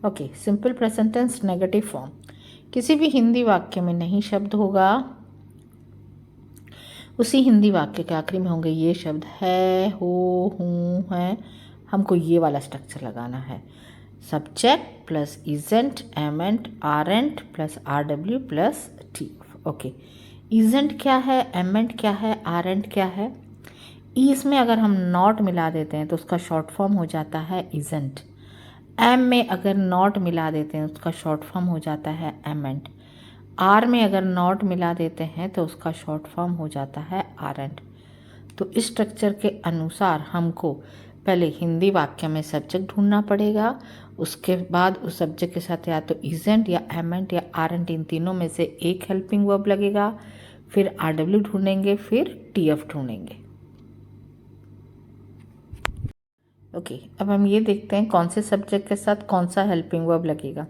Okay, simple present tense negative form. किसी भी हिंदी वाक्य में नहीं शब्द होगा, उसी हिंदी वाक्य के आखिरी में होंगे ये शब्द है, हो, हूँ, है। हमको ये वाला स्ट्रक्चर लगाना है, subject plus isn't, amn't, aren't plus RW plus T. Okay, isn't क्या है, एमेंट क्या है, आरेंट क्या है। इसमें अगर हम नॉट मिला देते हैं तो उसका शॉर्ट फॉर्म हो जाता है इजेंट। एम में अगर नॉट मिला देते हैं उसका शॉर्ट फॉर्म हो जाता है एमेंट। आर में अगर नॉट मिला देते हैं तो उसका शॉर्ट फॉर्म हो जाता है आरेंट। तो इस स्ट्रक्चर के अनुसार हमको पहले हिंदी वाक्य में सब्जेक्ट ढूंढना पड़ेगा, उसके बाद उस सब्जेक्ट के साथ या तो इजेंट या एमेंट या आरेंट, इन तीनों में से एक हेल्पिंग वर्ब लगेगा, फिर RW ढूंढेंगे, फिर TF ढूंढेंगे। ओके, अब हम ये देखते हैं कौन से सब्जेक्ट के साथ कौन सा हेल्पिंग वर्ब लगेगा।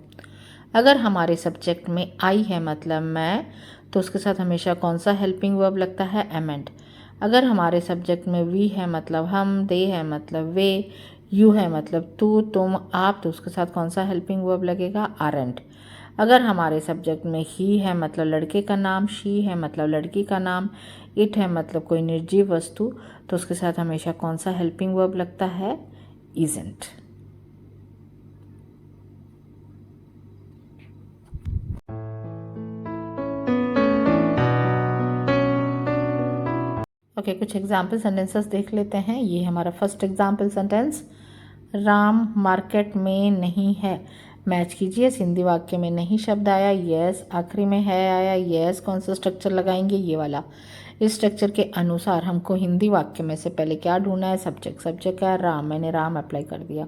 अगर हमारे सब्जेक्ट में आई है मतलब मैं, तो उसके साथ हमेशा कौन सा हेल्पिंग वर्ब लगता है, एमेंट। अगर हमारे सब्जेक्ट में वी है मतलब हम, दे है मतलब वे, यू है मतलब तू, तुम, आप, तो उसके साथ कौन सा हेल्पिंग वर्ब लगेगा, आरेंट। अगर हमारे सब्जेक्ट में ही है मतलब लड़के का नाम, शी है मतलब लड़की का नाम, इट है मतलब कोई निर्जीव वस्तु, तो उसके साथ हमेशा कौन सा हेल्पिंग वर्ब लगता है, इजेंट। ओके, कुछ एग्जाम्पल सेंटेंसेस देख लेते हैं। ये हमारा first example sentence, Ram market में नहीं है। मैच कीजिए, हिंदी वाक्य में नहीं शब्द आया, यस। आखिरी में है आया, यस। कौन सा स्ट्रक्चर लगाएंगे, ये वाला। इस स्ट्रक्चर के अनुसार हमको हिंदी वाक्य में से पहले क्या ढूंढना है, सब्जेक्ट। सब्जेक्ट क्या है, राम, मैंने राम अप्लाई कर दिया।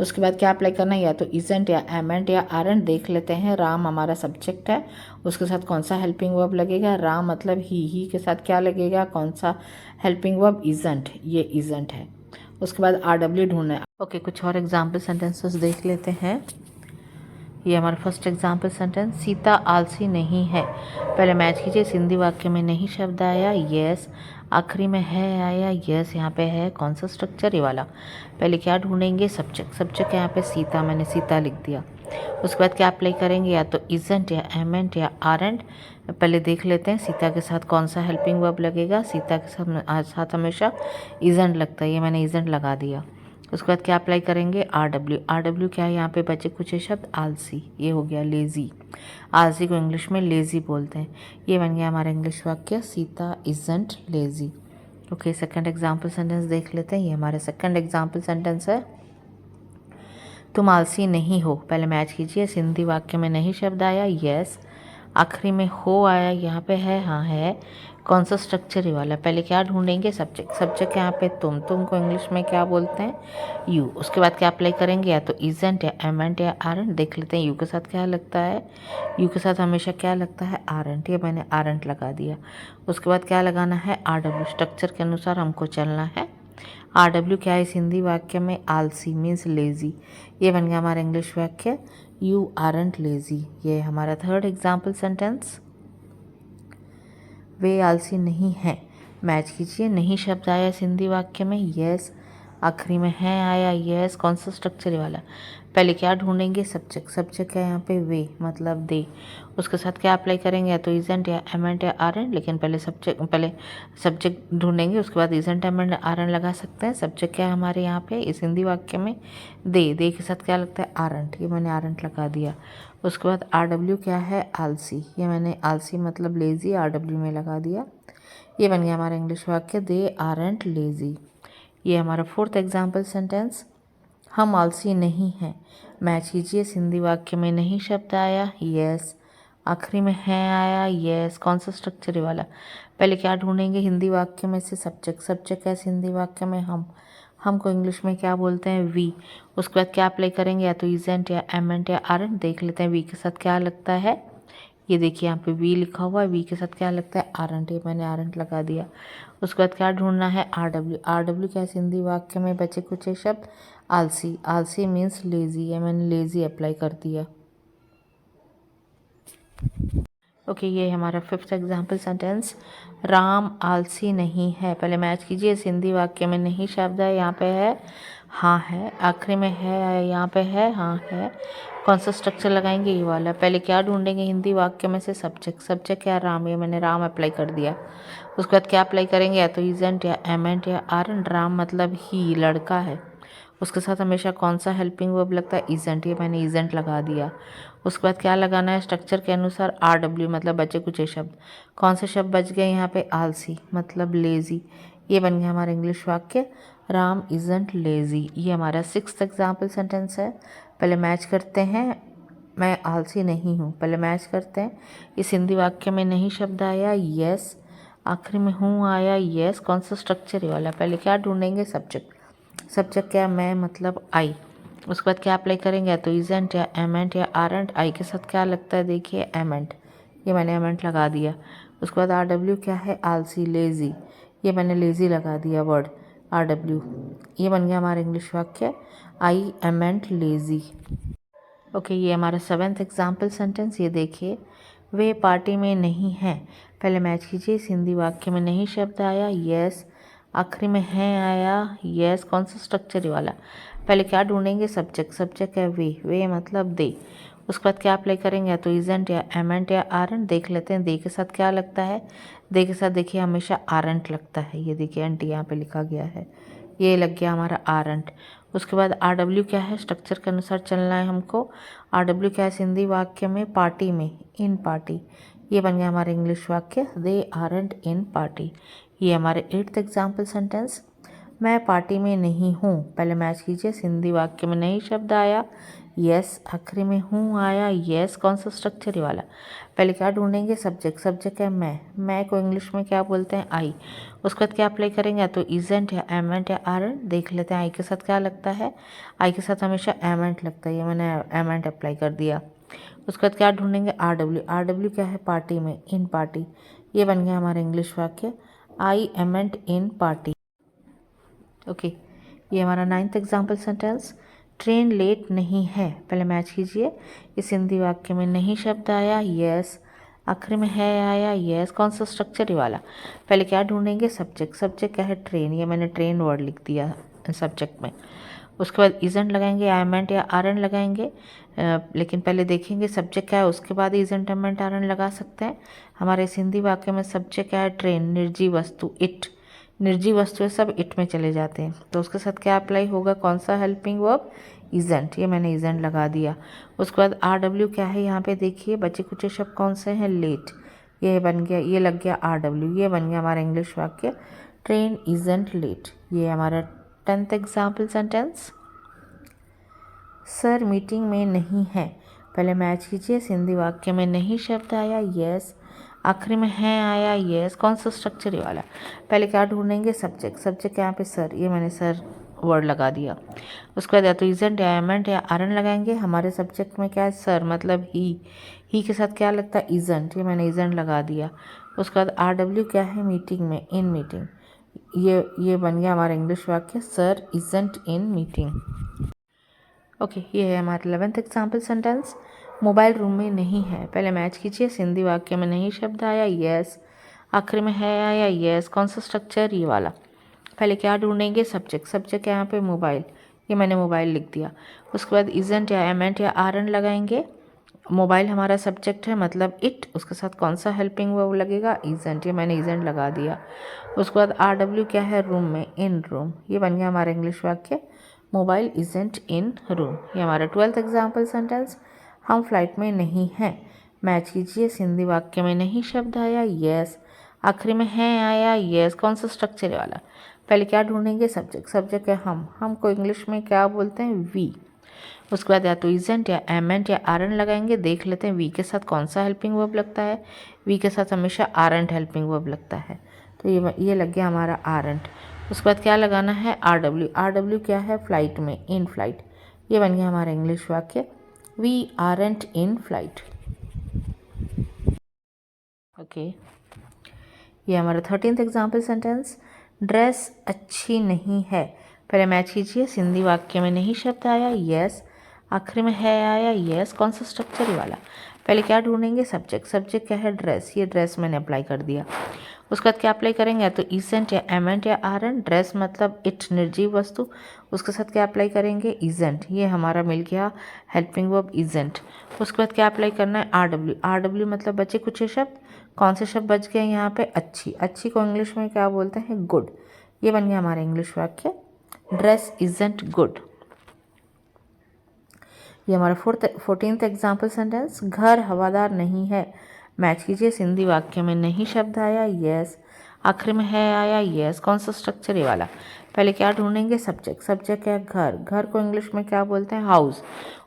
उसके बाद क्या अप्लाई करना है, या तो इजेंट या एमेंट या आरेंट। देख लेते हैं, राम हमारा सब्जेक्ट है, उसके साथ कौन सा हेल्पिंग वर्ब लगेगा, राम मतलब ही के साथ क्या लगेगा, कौन सा हेल्पिंग वर्ब, इजेंट, ये इजेंट है। उसके बाद RW ढूंढना है। ओके, कुछ और एग्जाम्पल सेंटेंसेस देख लेते हैं। ये हमारा फर्स्ट एग्जाम्पल सेंटेंस, सीता आलसी नहीं है। पहले मैच कीजिए, हिंदी वाक्य में नहीं शब्द आया, यस। आखिरी में है आया, यस। यहाँ पे है कौन सा स्ट्रक्चर, ये वाला। पहले क्या ढूंढेंगे, सब्जेक्ट। सब्जेक्ट यहाँ पे सीता, मैंने सीता लिख दिया। उसके बाद क्या अप्लाई करेंगे, या तो इजेंट या एमेंट या आरेंट। पहले देख लेते हैं सीता के साथ कौन सा हेल्पिंग वर्ब लगेगा। सीता के साथ हमेशा इजेंट लगता है, ये मैंने इजेंट लगा दिया। उसके बाद क्या अप्लाई करेंगे, RW। RW क्या है, यहाँ पे बचे कुछ शब्द, आलसी, ये हो गया लेज़ी। आलसी को इंग्लिश में लेज़ी बोलते हैं। ये बन गया हमारा इंग्लिश वाक्य, Sita isn't lazy. Okay, second example sentence देख लेते हैं। ये हमारा सेकंड एग्जाम्पल सेंटेंस है, तुम आलसी नहीं हो। पहले मैच कीजिए, हिंदी वाक्य में नहीं शब्द आया, यस। आखिरी में हो आया, यहाँ पे है, हाँ है। कौन सा स्ट्रक्चर ये वाला। पहले क्या ढूंढेंगे, सब्जेक्ट। सब्जेक्ट यहाँ पे तुम को इंग्लिश में क्या बोलते हैं, यू। उसके बाद क्या अप्लाई करेंगे, या तो इजेंट या एमेंट या आरेंट। देख लेते हैं यू के साथ क्या लगता है, यू के साथ हमेशा क्या लगता है, आरेंट। ये मैंने आरेंट लगा दिया। उसके बाद क्या लगाना है, RW। स्ट्रक्चर के अनुसार हमको चलना है। RW क्या है इस हिंदी वाक्य में, आलसी मीन्स लेज़ी। ये बन गया हमारा इंग्लिश वाक्य, यू आरंट लेज़ी। ये हमारा थर्ड एग्जाम्पल सेंटेंस, वे आलसी नहीं हैं। मैच कीजिए, नहीं शब्द आया इस हिंदी वाक्य में, यस। आखिरी में है आया, यस। कौन सा स्ट्रक्चर वाला। पहले क्या ढूंढेंगे, सब्जेक्ट। सब्जेक्ट क्या है यहाँ पे, वे मतलब दे। उसके साथ क्या अप्लाई करेंगे, या तो इजेंट या एमेंट या आरेंट। लेकिन पहले सब्जेक्ट ढूंढेंगे, उसके बाद इजेंट एमेंट आरेंट लगा सकते हैं। सब्जेक्ट क्या है हमारे यहाँ पे इस हिंदी वाक्य में, दे के साथ क्या लगता है, आरेंट। ये मैंने आरेंट लगा दिया। उसके बाद RW क्या है, आलसी। ये मैंने आलसी मतलब लेज़ी RW में लगा दिया। ये बन गया हमारा इंग्लिश वाक्य, दे आरंट लेज़ी। ये हमारा फोर्थ एग्जाम्पल सेंटेंस, हम आलसी नहीं हैं। मैच कीजिए, हिंदी वाक्य में नहीं शब्द आया, यस। आखिरी में है आया, यस। कौन सा स्ट्रक्चर वाला। पहले क्या ढूंढेंगे, हिंदी वाक्य में से सब्जेक्ट। सब्जेक्ट कैसे हिंदी वाक्य में, हम को इंग्लिश में क्या बोलते हैं, वी। उसके बाद क्या अप्लाई करेंगे, या तो इजेंट या एमेंट या आरेंट। देख लेते हैं वी के साथ क्या लगता है, ये देखिए यहाँ पे वी लिखा हुआ है, वी के साथ क्या लगता है, आरंट। ये मैंने आरंट लगा दिया। उसके बाद क्या ढूंढना है, RW। RW क्या हिंदी वाक्य में बचे कुछ शब्द, आलसी। आलसी मीन्स लेज़ी, ये मैंने लेज़ी अप्लाई कर दिया। ओके, ये हमारा फिफ्थ एग्जाम्पल सेंटेंस, राम आलसी नहीं है। पहले मैच कीजिए, इस हिंदी वाक्य में नहीं शब्द है, यहाँ पे है हाँ है, आखिरी में है, यहाँ पे है, हाँ है। कौन सा स्ट्रक्चर लगाएंगे, ये वाला। पहले क्या ढूंढेंगे हिंदी वाक्य में से, सब्जेक्ट। सब्जेक्ट क्या, राम, ये मैंने राम अप्लाई कर दिया। उसके बाद क्या अप्लाई करेंगे, या तो इजेंट या एमेंट या आरन। राम मतलब ही, लड़का है, उसके साथ हमेशा कौन सा हेल्पिंग वर्ब लगता है, इजेंट, ये मैंने इजेंट लगा दिया। उसके बाद क्या लगाना है, स्ट्रक्चर के अनुसार आर डब्ल्यू मतलब बचे कुछ शब्द। कौन से शब्द बच गए यहाँ पे, आलसी मतलब लेज़ी, ये बन गया हमारा इंग्लिश वाक्य, राम इजंट लेज़ी। ये हमारा 6th एग्जाम्पल सेंटेंस है। पहले मैच करते हैं, मैं आलसी नहीं हूँ। पहले मैच करते हैं, इस हिंदी वाक्य में नहीं शब्द आया, यस। आखिरी में हूँ आया, यस। कौन सा स्ट्रक्चर, ये वाला। पहले क्या ढूंढेंगे, सब्जेक्ट। सब्जेक्ट क्या, मैं मतलब आई। उसके बाद क्या अप्लाई करेंगे, तो इजेंट या एमेंट या आरंट। आई के साथ क्या लगता है, देखिए एमेंट, ये मैंने एमेंट लगा दिया। उसके बाद आर डब्ल्यू क्या है, आलसी, लेज़ी, ये मैंने लेज़ी लगा दिया वर्ड, आर डब्ल्यू। ये बन गया हमारा इंग्लिश वाक्य, आई एमेंट लेज़ी। ओके, ये हमारा 7th एग्जाम्पल सेंटेंस। ये देखिए, वे पार्टी में नहीं हैं। पहले मैच कीजिए, इस हिंदी वाक्य में नहीं शब्द आया, यस। आखिरी में है आया, यस। कौन सा स्ट्रक्चर, वाला। पहले क्या ढूंढेंगे, सब्जेक्ट। सब्जेक्ट है वे मतलब दे। उसके बाद क्या अप्लाई करेंगे, तो इजेंट या एमेंट या आरंट। देख लेते हैं दे के साथ क्या लगता है। दे के साथ देखिए हमेशा आरंट लगता है, ये देखिए एंटी यहाँ पे लिखा गया है, ये लग गया हमारा आरंट। उसके बाद आर डब्ल्यू क्या है, स्ट्रक्चर के अनुसार चलना है हमको। आर डब्ल्यू क्या है हिंदी वाक्य में, पार्टी में, इन पार्टी, ये बन गया हमारा इंग्लिश वाक्य, दे आरंट इन पार्टी। ये हमारे 8th एग्जाम्पल सेंटेंस, मैं पार्टी में नहीं हूँ। पहले मैच कीजिए, हिंदी वाक्य में नहीं शब्द आया, यस। आखिरी में हूँ आया, यस। कौन सा स्ट्रक्चर, वाला। पहले क्या ढूंढेंगे, सब्जेक्ट। सब्जेक्ट है मैं को इंग्लिश में क्या बोलते हैं, आई। उसके बाद क्या अप्लाई करेंगे, तो इजेंट या एमेंट या आरन। देख लेते हैं आई के साथ क्या लगता है। आई के साथ हमेशा एमेंट लगता है, ये मैंने एमेंट अप्लाई कर दिया। उसके बाद क्या ढूंढेंगे, आर डब्ल्यू। आर डब्ल्यू क्या है, पार्टी में, इन पार्टी, ये बन गया हमारा इंग्लिश वाक्य, आई एमेंट इन पार्टी। ओके, ये हमारा 9th example sentence, train late नहीं है। पहले मैच कीजिए, इस हिंदी वाक्य में नहीं शब्द आया, यस। आखिर में है आया, यस। कौन सा स्ट्रक्चर, ये वाला। पहले क्या ढूंढेंगे, सब्जेक्ट। सब्जेक्ट क्या है, ट्रेन, ये मैंने ट्रेन वर्ड लिख दिया सब्जेक्ट में। उसके बाद इजेंट लगाएंगे, एमेंट या आरन लगाएंगे। लेकिन पहले देखेंगे सब्जेक्ट क्या है, उसके बाद इजेंट एमेंट आरन लगा सकते हैं। हमारे इस हिंदी वाक्य में सब्जेक्ट क्या है, ट्रेन, निर्जीव वस्तु, इट, निर्जीव वस्तुएं सब इट में चले जाते हैं, तो उसके साथ क्या अप्लाई होगा, कौन सा हेल्पिंग वर्ब, इजेंट, ये मैंने इजेंट लगा दिया। उसके बाद आर डब्ल्यू क्या है, यहाँ पे देखिए बचे कुछ शब्द कौन से हैं, लेट, ये बन गया, ये लग गया आर डब्ल्यू, ये बन गया हमारा इंग्लिश वाक्य, ट्रेन इजेंट लेट। ये हमारा 10th example sentence, sir meeting में नहीं है। पहले मैच कीजिए, हिंदी वाक्य में नहीं शब्द आया, यस। आखिरी में है आया, यस। कौन सा स्ट्रक्चर, वाला। पहले क्या ढूंढेंगे, सब्जेक्ट। सब्जेक्ट यहाँ पे सर, ये मैंने सर वर्ड लगा दिया। उसके बाद या तो इजेंट या एमेंट या आरन लगाएंगे। हमारे सब्जेक्ट में क्या है, सर मतलब ही के साथ क्या लगता है, इजेंट, ये मैंने इजेंट लगा दिया। उसके बाद आर डब्ल्यू क्या है, मीटिंग में, इन मीटिंग, ये बन गया हमारा इंग्लिश वाक्य, sir isn't in meeting. Okay, ये है हमारा 11th example sentence, mobile room में नहीं है। पहले मैच कीजिए, हिंदी वाक्य में नहीं शब्द आया, यस। आखिर में है आया, यस। कौन सा स्ट्रक्चर, ये वाला। पहले क्या ढूंढेंगे, सब्जेक्ट। सब्जेक्ट यहाँ पे मोबाइल, ये मैंने मोबाइल लिख दिया। उसके बाद इजेंट या एमेंट या आरन लगाएंगे। मोबाइल हमारा सब्जेक्ट है मतलब इट, उसके साथ कौन सा हेल्पिंग वर्ब लगेगा, इजेंट, ये मैंने इजेंट लगा दिया। उसके बाद आर डब्ल्यू क्या है, रूम में, इन रूम, ये बन गया हमारा इंग्लिश वाक्य, मोबाइल इजेंट इन रूम। ये हमारा 12th एग्जाम्पल सेंटेंस, हम फ्लाइट में नहीं हैं। मैच कीजिए, हिंदी वाक्य में नहीं शब्द आया, यस। आखिरी में है आया, यस। कौन सा स्ट्रक्चर, वाला। पहले क्या ढूंढेंगे, सब्जेक्ट। सब्जेक्ट है हम को इंग्लिश में क्या बोलते हैं, वी। उसके बाद या तो इजेंट या एमेंट या आरन लगाएंगे। देख लेते हैं वी के साथ कौन सा हेल्पिंग वर्ब लगता है। वी के साथ हमेशा आरंट हेल्पिंग वर्ब लगता है, तो ये लग गया हमारा आरंट। उसके बाद क्या लगाना है, आर डब्ल्यू। आर डब्ल्यू क्या है, फ्लाइट में, इन फ्लाइट, ये बन गया हमारा इंग्लिश वाक्य, we aren't in flight. Okay, ये हमारा 13th एग्जाम्पल सेंटेंस, ड्रेस अच्छी नहीं है। पहले मैच कीजिए, हिंदी वाक्य में नहीं शब्द आया, यस। आखिरी में है आया, यस। कौन सा स्ट्रक्चर, वाला। पहले क्या ढूंढेंगे, सब्जेक्ट। सब्जेक्ट क्या है, ड्रेस, ये ड्रेस मैंने अप्लाई कर दिया। उसके बाद क्या अप्लाई करेंगे, या तो इजेंट या एमेंट या आरएन। ड्रेस मतलब इट, निर्जीव वस्तु, उसके साथ क्या अप्लाई करेंगे, इजेंट। ये हमारा मिल गया हेल्पिंग वर्ब इजेंट। उसके बाद क्या अप्लाई करना है, आरडब्ल्यू। आरडब्ल्यू मतलब बचे कुछ शब्द, कौन से शब्द बच गए यहाँ पे, अच्छी। अच्छी को इंग्लिश में क्या बोलते हैं, गुड। ये बन गया हमारा इंग्लिश वाक्य, ड्रेस इजेंट गुड। ये हमारा 14th एग्जाम्पल सेंटेंस, घर हवादार नहीं है। मैच कीजिए, सिंधी वाक्य में नहीं शब्द आया, यस। आखिर में है आया, यस। कौन सा स्ट्रक्चर, ये वाला। पहले क्या ढूंढेंगे, सब्जेक्ट। सब्जेक्ट क्या, घर। घर को इंग्लिश में क्या बोलते हैं, हाउस।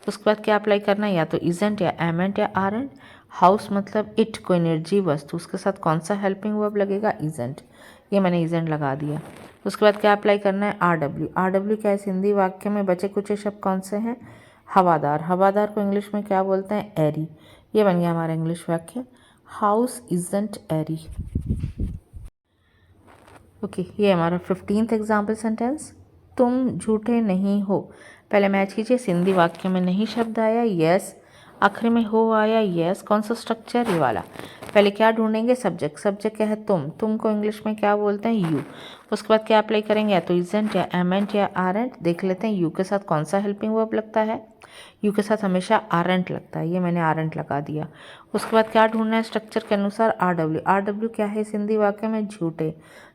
उसके बाद क्या अप्लाई करना है, या तो इजेंट या एमेंट या आरएंट। हाउस मतलब इट, कोई निर्जीव वस्तु, उसके साथ कौन सा हेल्पिंग वर्ब लगेगा, इजेंट। ये मैंने इजेंट लगा दिया। उसके बाद क्या अप्लाई करना है, आरडब्ल्यू। आरडब्ल्यू क्या है, सिंधी वाक्य में बचे कुछ शब्द कौन से हैं, हवादार। हवादार को इंग्लिश में क्या बोलते हैं, एरी। ये बन गया हमारा इंग्लिश वाक्य, हाउस इजंट एरी। ओके, ये हमारा 15th एग्जाम्पल सेंटेंस, तुम झूठे नहीं हो। पहले मैच कीजिए, सिंधी वाक्य में नहीं शब्द आया, यस। आखिर में हो आया, यस। कौन सा स्ट्रक्चर, ये वाला। पहले क्या ढूंढेंगे, सब्जेक्ट। सब्जेक्ट क्या है, तुम। तुम को इंग्लिश में क्या बोलते हैं, यू। उसके बाद क्या अप्लाई करेंगे, या तो इजेंट या एमेंट या आरएंट। देख लेते हैं यू के साथ कौन सा हेल्पिंग वर्ब लगता है, यू के साथ हमेशा आरएंट लगता है। ये मैंने आरएंट लगा दिया। उसके बाद क्या ढूंढना है, स्ट्रक्चर के अनुसार आरडब्ल्यू। आरडब्ल्यू क्या है, सिंधी वाक्य में झूठे।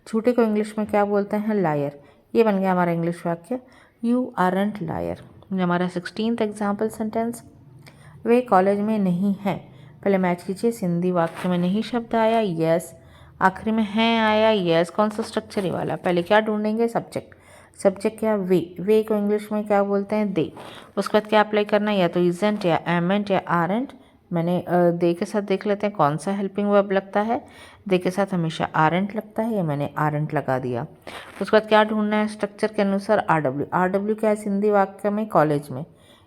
झूठे को इंग्लिश में क्या बोलते हैं, लायर। ये बन गया हमारा इंग्लिश वाक्य, यू आरंट लायर। हमारा 16th एग्जाम्पल सेंटेंस, वे कॉलेज में नहीं है। पहले मैच कीजिए, सिंधी वाक्य में नहीं शब्द आया, यस। आखिरी में है आया, यस। कौन सा स्ट्रक्चर, ये वाला। पहले क्या ढूंढेंगे, सब्जेक्ट। सब्जेक्ट क्या, वे। वे को इंग्लिश में क्या बोलते हैं, दे। उसके बाद क्या अप्लाई करना है, या तो इजेंट या एमेंट या आरएंट। मैंने दे के साथ देख लेते हैं कौन सा हेल्पिंग वर्ब लगता है। दे के साथ हमेशा आरएंट लगता है, ये मैंने आरएंट लगा दिया। उसके बाद क्या ढूंढना है, स्ट्रक्चर के अनुसार आरडब्ल्यू। आरडब्ल्यू क्या है, सिंधी वाक्य में कॉलेज में,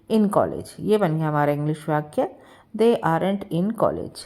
इन कॉलेज। ये बन गया हमारा इंग्लिश वाक्य, दे आरंट इन कॉलेज।